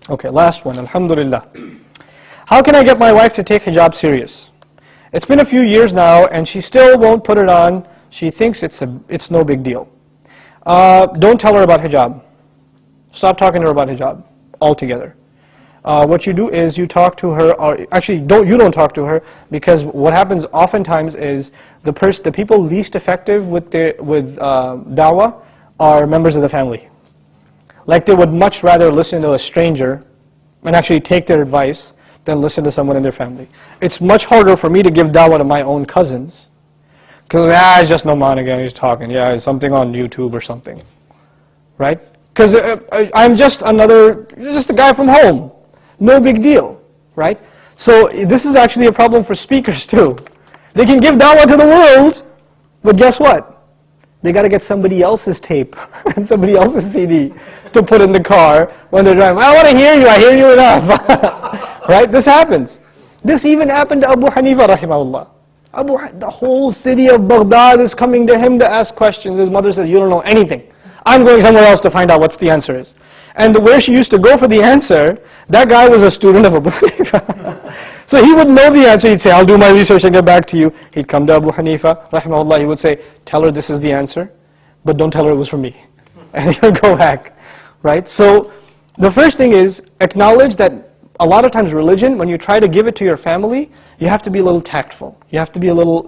Okay, last one, alhamdulillah. How can I get my wife to take hijab serious? It's been a few years now and she still won't put it on. She thinks it's no big deal. Don't tell her about hijab. Stop talking to her about hijab altogether. What you do is you talk to her, or actually you don't talk to her, because what happens oftentimes is the people least effective with da'wah are members of the family. Like they would much rather listen to a stranger and actually take their advice than listen to someone in their family. It's much harder for me to give da'wah to my own cousins, because it's just Nouman again, he's talking, it's something on YouTube or something, right? Because I'm just a guy from home. No big deal, right? So this is actually a problem for speakers too. They can give da'wah to the world, but guess what? They got to get somebody else's tape and somebody else's CD to put in the car when they're driving. I want to hear you, I hear you enough. Right? This happens. This even happened to Abu Hanifa rahimahullah. The whole city of Baghdad is coming to him to ask questions. His mother says, you don't know anything. I'm going somewhere else to find out what the answer is. And where she used to go for the answer, that guy was a student of Abu Hanifa. So he would know the answer. He'd say, I'll do my research and get back to you. He'd come to Abu Hanifa, rahimahullah. He would say, tell her this is the answer, but don't tell her it was from me. And he'll go back, right? So the first thing is acknowledge that a lot of times religion, when you try to give it to your family, you have to be a little tactful. You have to be a little,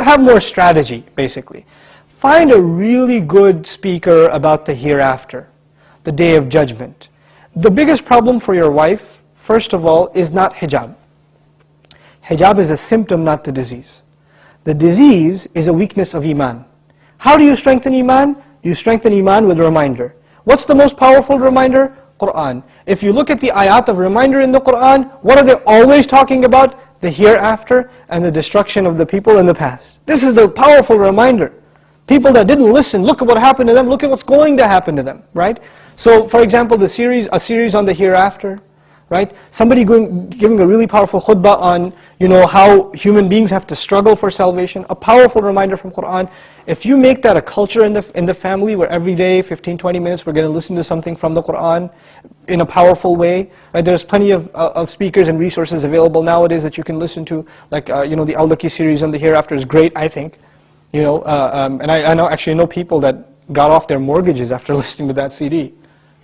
have more strategy, basically. Find a really good speaker about the hereafter, the day of judgment. The biggest problem for your wife, first of all, is not hijab. Hijab is a symptom, not the disease. The disease is a weakness of iman. How do you strengthen iman? You strengthen iman with a reminder. What's the most powerful reminder? Quran. If you look at the ayat of reminder in the Quran, what are they always talking about? The hereafter and the destruction of the people in the past. This is the powerful reminder. People that didn't listen, look at what happened to them, look at what's going to happen to them, right? So, for example, a series on the hereafter, right? Somebody giving a really powerful khutbah on, how human beings have to struggle for salvation. A powerful reminder from Quran. If you make that a culture in the family, where every day, 15, 20 minutes, we're going to listen to something from the Quran in a powerful way, right? There's plenty of speakers and resources available nowadays that you can listen to, like the Al-Laki series on the hereafter is great, I think. And I know people that got off their mortgages after listening to that CD.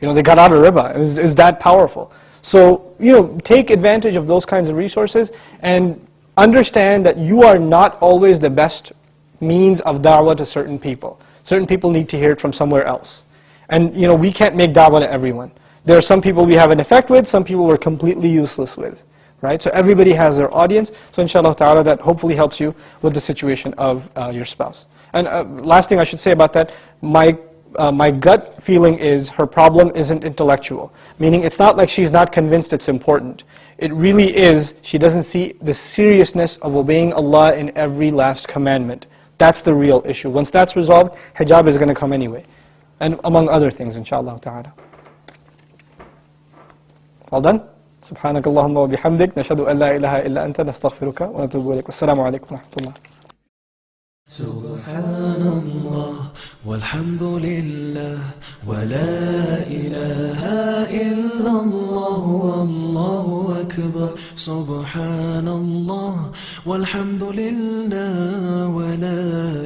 They got out of riba. It was that powerful. So, take advantage of those kinds of resources and understand that you are not always the best means of da'wah to certain people. Certain people need to hear it from somewhere else. And, we can't make da'wah to everyone. There are some people we have an effect with, some people we're completely useless with. Right? So everybody has their audience. So inshallah ta'ala, that hopefully helps you with the situation of your spouse. And last thing I should say about that, my gut feeling is her problem isn't intellectual. Meaning it's not like she's not convinced it's important. It really is, she doesn't see the seriousness of obeying Allah in every last commandment. That's the real issue. Once that's resolved, hijab is going to come anyway. And among other things, inshallah ta'ala. All done? سبحانك اللهم وبحمدك نشهد أن لا إله إلا أنت نستغفرك ونتوب إليك والسلام عليكم ورحمة الله. سبحان الله والحمد لله ولا إله إلا الله والله أكبر. سبحان الله والحمد لله ولا